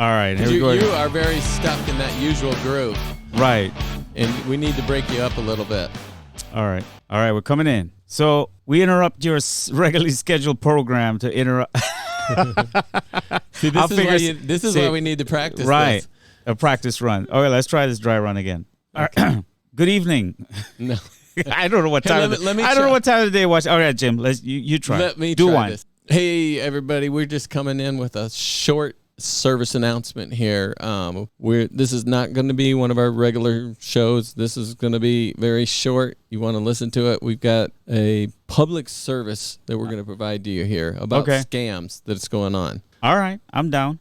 All right. Here You we go. are very stuck in that usual groove. Right. And we need to break you up a little bit. All right. We're coming in. So we interrupt your regularly scheduled program to interrupt. See, this is why we need to practice. Right. This. A practice run. Okay, let's try this dry run again. Okay. Good evening. No. I don't know what time. I don't know what time of the day. Watch. All right, Jim. You try. Let me do try one. This. Hey, everybody. We're just coming in with a short service announcement here. This is not going to be one of our regular shows. This is going to be very short. You want to listen to it? We've got a public service that we're going to provide to you here about scams that's going on. All right, I'm down.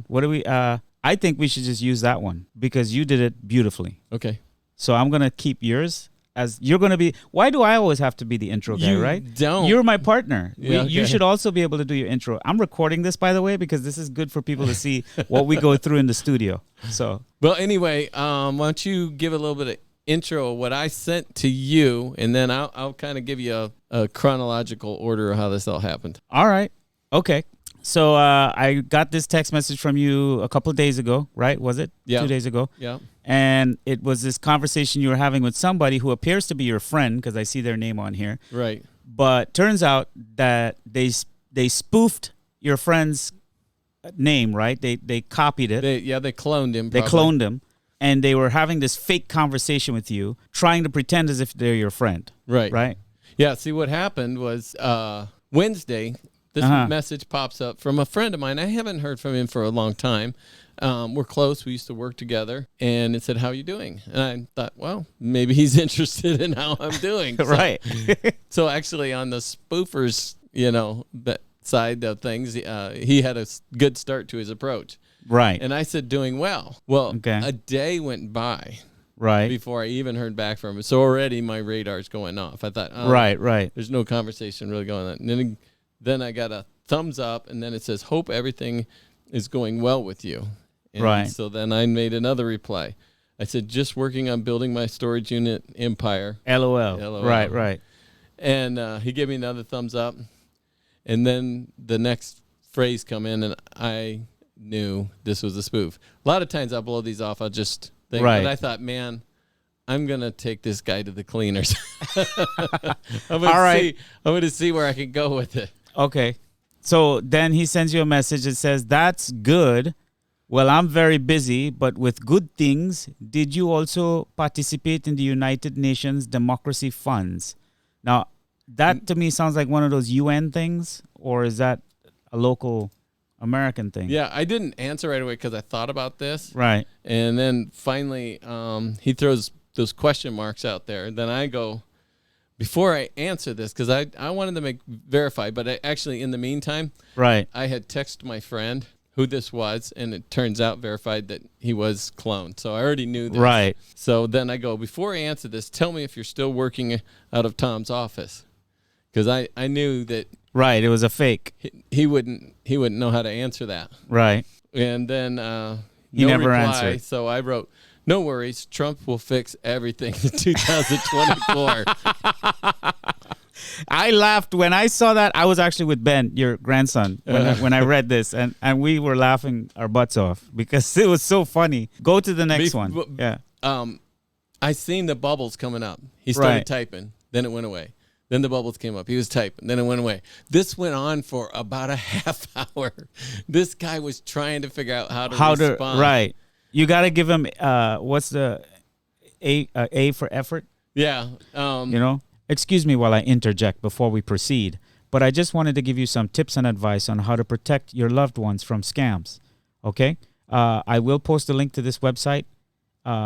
What do we? I think we should just use that one because you did it beautifully. Okay. So I'm gonna keep yours as you're gonna be. Why do I always have to be the intro guy? Right? Don't. You're my partner. Yeah, You should also be able to do your intro. I'm recording this, by the way, because this is good for people to see what we go through in the studio. So. Well, anyway, why don't you give a little bit of intro of what I sent to you, and then I'll kind of give you a chronological order of how this all happened. All right. Okay. So I got this text message from you a couple of days ago, right? Was it? Yeah. 2 days ago? Yeah. And it was this conversation you were having with somebody who appears to be your friend because I see their name on here. Right. But turns out that they spoofed your friend's name, right? They copied it. They cloned him. They cloned him. And they were having this fake conversation with you, trying to pretend as if they're your friend. Right. Right? Yeah. See, what happened was Wednesday, this message pops up from a friend of mine. I haven't heard from him for a long time. We're close. We used to work together. And it said, "How are you doing?" And I thought, well, maybe he's interested in how I'm doing. So, Right. So actually on the spoofers, side of things, he had a good start to his approach. Right. And I said, doing well. Well, a day went by. Right. Before I even heard back from him. So already my radar's going off. I thought, right. There's no conversation really going on. And then I got a thumbs up, and then it says, "Hope everything is going well with you." And right. So then I made another reply. I said, "Just working on building my storage unit empire." LOL. Right. And he gave me another thumbs up. And then the next phrase come in, and I knew this was a spoof. A lot of times I'll blow these off. I'll just think. Right. But I thought, man, I'm going to take this guy to the cleaners. I'm going to see where I can go with it. Okay. So then he sends you a message that says, "That's good. Well, I'm very busy, but with good things, did you also participate in the United Nations Democracy Funds?" Now, that to me sounds like one of those UN things, or is that a local American thing? Yeah, I didn't answer right away because I thought about this. Right. And then finally, he throws those question marks out there. And then I go, before I answer this, because I wanted to verify, but I actually, in the meantime, right, I had texted my friend who this was, and it turns out verified that he was cloned. So I already knew this. Right. So then I go, before I answer this, tell me if you're still working out of Tom's office. Because I knew that. Right, it was a fake. He wouldn't know how to answer that. Right. And then he never reply, answered. So I wrote, "No worries, Trump will fix everything in 2024. I laughed when I saw that. I was actually with Ben, your grandson, when I read this, and we were laughing our butts off because it was so funny. Go to the next one. Yeah. I seen the bubbles coming up. He started typing, then it went away. Then the bubbles came up. He was typing. Then it went away. This went on for about a half hour. This guy was trying to figure out how to respond. Right. You got to give him, what's the A for effort? Yeah. Excuse me while I interject before we proceed, but I just wanted to give you some tips and advice on how to protect your loved ones from scams. Okay? I will post a link to this website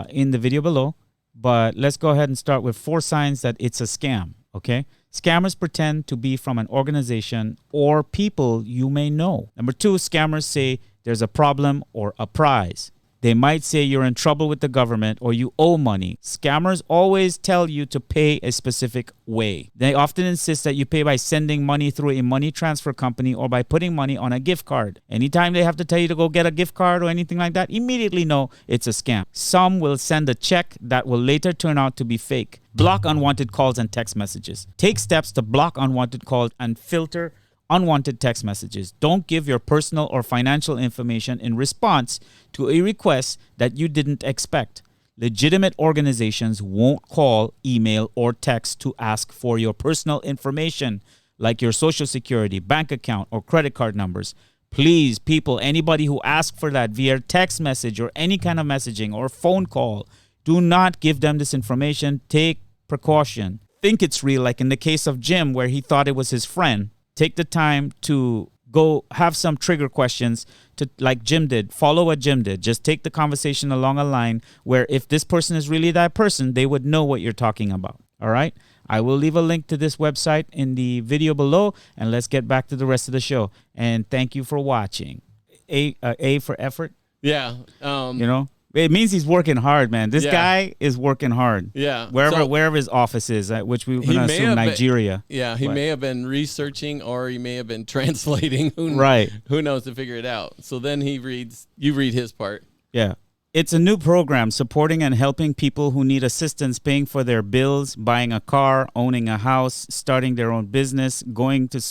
in the video below, but let's go ahead and start with 4 signs that it's a scam. Okay? Scammers pretend to be from an organization or people you may know. Number 2, scammers say there's a problem or a prize. They might say you're in trouble with the government or you owe money. Scammers always tell you to pay a specific way. They often insist that you pay by sending money through a money transfer company or by putting money on a gift card. Anytime they have to tell you to go get a gift card or anything like that, immediately know it's a scam. Some will send a check that will later turn out to be fake. Block unwanted calls and text messages. Take steps to block unwanted calls and filter unwanted text messages. Don't give your personal or financial information in response to a request that you didn't expect. Legitimate organizations won't call, email, or text to ask for your personal information, like your social security, bank account, or credit card numbers. Please, people, anybody who asks for that via text message or any kind of messaging or phone call, do not give them this information. Take precaution. Think it's real, like in the case of Jim, where he thought it was his friend. Take the time to go have some trigger questions to, like Jim did. Follow what Jim did. Just take the conversation along a line where if this person is really that person, they would know what you're talking about. All right? I will leave a link to this website in the video below, and let's get back to the rest of the show. And thank you for watching. A for effort. Yeah. You know, it means he's working hard, man. This guy is working hard. Yeah. Wherever his office is, which we're going to assume Nigeria. He may have been researching, or he may have been translating. Who knows to figure it out. So then you read his part. Yeah. It's a new program supporting and helping people who need assistance paying for their bills, buying a car, owning a house, starting their own business, going to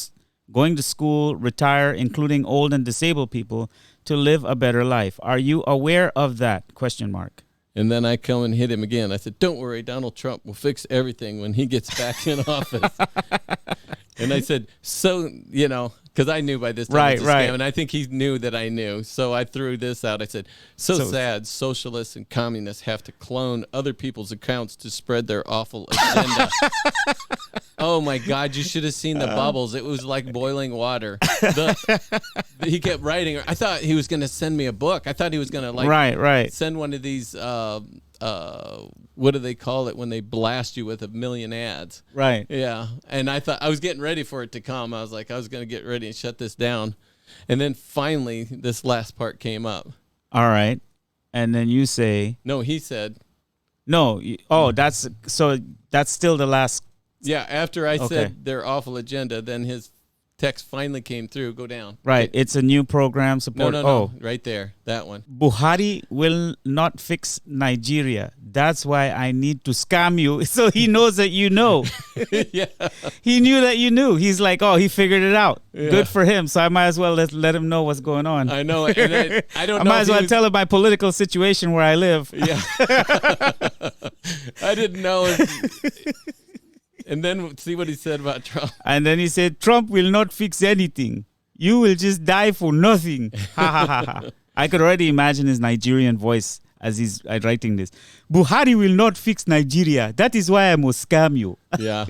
school, retire, including old and disabled people, to live a better life. Are you aware of that? ? And then I come and hit him again. I said, don't worry, Donald Trump will fix everything when he gets back in office. And I said, so, you know, because I knew by this time it's a scam, and I think he knew that I knew. So I threw this out. I said, so sad socialists and communists have to clone other people's accounts to spread their awful agenda. Oh, my God, you should have seen the bubbles. It was like boiling water. He kept writing. I thought he was going to send me a book. I thought he was going to send one of these what do they call it when they blast you with a million ads? Right. Yeah. And I thought I was getting ready for it to come. I was like, I was going to get ready and shut this down. And then finally, this last part came up. All right. And then you say. No, he said. No. That's still the last. Yeah. After I said their awful agenda, then his text finally came through. Go down. Right. It's a new program support. No. Right there. That one. Buhari will not fix Nigeria. That's why I need to scam you. So he knows that you know. Yeah. He knew that you knew. He's like, he figured it out. Yeah. Good for him. So I might as well let him know what's going on. I know. And I don't know. I might as well tell him my political situation where I live. Yeah. I didn't know. And then see what he said about Trump. And then he said, Trump will not fix anything. You will just die for nothing. Ha ha ha ha. I could already imagine his Nigerian voice as he's writing this. Buhari will not fix Nigeria. That is why I must scam you. Yeah.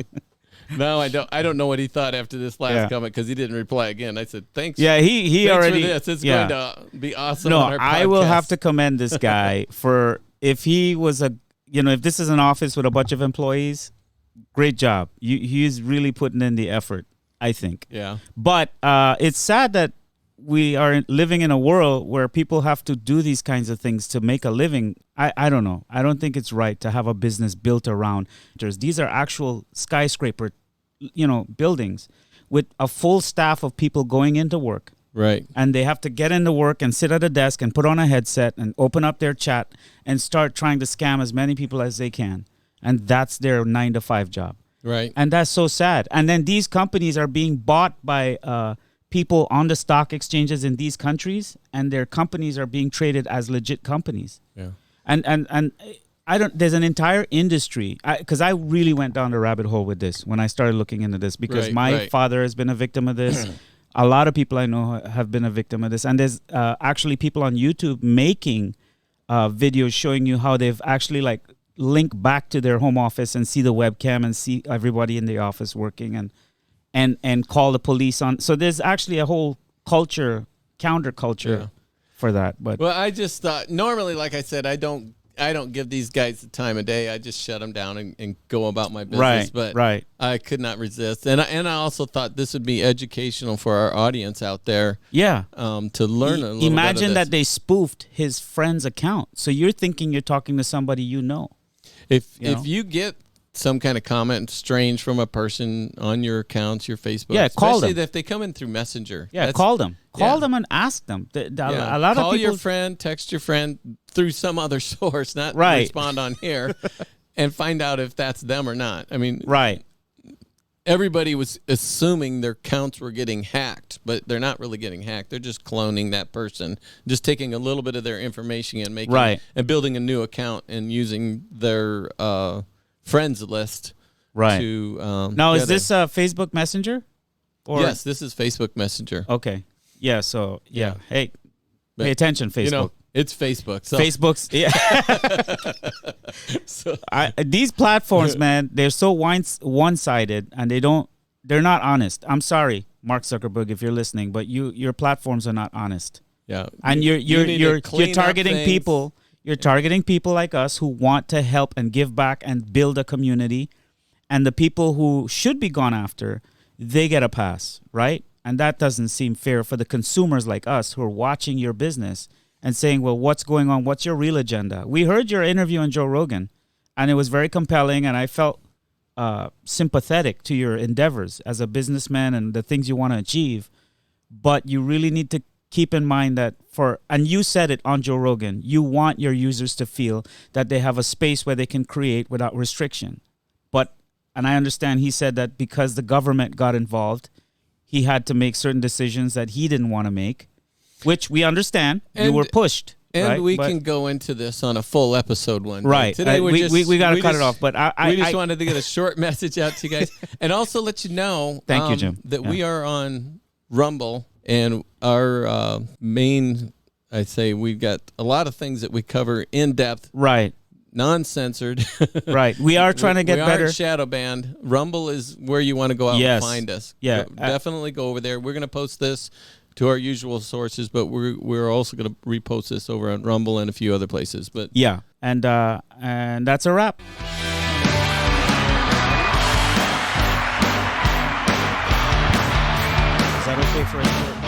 No, I don't know what he thought after this last comment, because he didn't reply again. I said, thanks. Yeah, he thanks already. For this. It's going to be awesome. No, on our podcast. I will have to commend this guy for if he was if this is an office with a bunch of employees. Great job. He's really putting in the effort, I think. Yeah. But it's sad that we are living in a world where people have to do these kinds of things to make a living. I don't know. I don't think it's right to have a business built around. These are actual skyscraper, buildings with a full staff of people going into work. Right. And they have to get into work and sit at a desk and put on a headset and open up their chat and start trying to scam as many people as they can. And that's their 9-to-5 job. Right. And that's so sad. And then these companies are being bought by people on the stock exchanges in these countries, and their companies are being traded as legit companies. Yeah. And there's an entire industry, because I really went down the rabbit hole with this when I started looking into this, because my father has been a victim of this. A lot of people I know have been a victim of this. And there's actually people on YouTube making videos showing you how they've actually link back to their home office and see the webcam and see everybody in the office working and call the police on. So there's actually a whole counterculture for that. But I just thought normally, like I said, I don't give these guys the time of day. I just shut them down and go about my business. But I could not resist, and I also thought this would be educational for our audience out there. Yeah, to learn a little. Imagine bit of this. that they spoofed his friend's account, so you're thinking you're talking to somebody you know. If you get some kind of comment strange from a person on your accounts, your Facebook, call them. Especially if they come in through Messenger. Call them. Call them and ask them. A lot call of people, your friend, text your friend through some other source, not respond on here, and find out if that's them or not. I mean, everybody was assuming their accounts were getting hacked, but they're not really getting hacked. They're just cloning that person, just taking a little bit of their information and making and building a new account and using their friends list. To now, is this Facebook Messenger? Or? Yes, this is Facebook Messenger. Okay. Yeah. So hey, pay attention, Facebook. You know, it's Facebook. So. Facebook's these platforms, man, they're so one-sided, and they're not honest. I'm sorry, Mark Zuckerberg, if you're listening, but your platforms are not honest. Yeah, and you're targeting people. You're targeting people like us who want to help and give back and build a community, and the people who should be gone after, they get a pass, right? And that doesn't seem fair for the consumers like us who are watching your business and saying, well, what's going on? What's your real agenda? We heard your interview on Joe Rogan, and it was very compelling, and I felt sympathetic to your endeavors as a businessman and the things you want to achieve. But you really need to keep in mind that and you said it on Joe Rogan, you want your users to feel that they have a space where they can create without restriction. And I understand he said that because the government got involved, he had to make certain decisions that he didn't want to make, which we understand. You were pushed. And we can go into this on a full episode one day. Right. Today we got to cut it off. But we just wanted to get a short message out to you guys. And also let you know Thank you, Jim. That we are on Rumble, and our main, I'd say we've got a lot of things that we cover in depth. Right. Non-censored. Right. We are trying to get better. We are shadow banned. Rumble is where you want to go out and find us. Yeah. Definitely go over there. We're going to post this to our usual sources, but we're also going to repost this over on Rumble and a few other places. But yeah. And that's a wrap. Is that okay for us?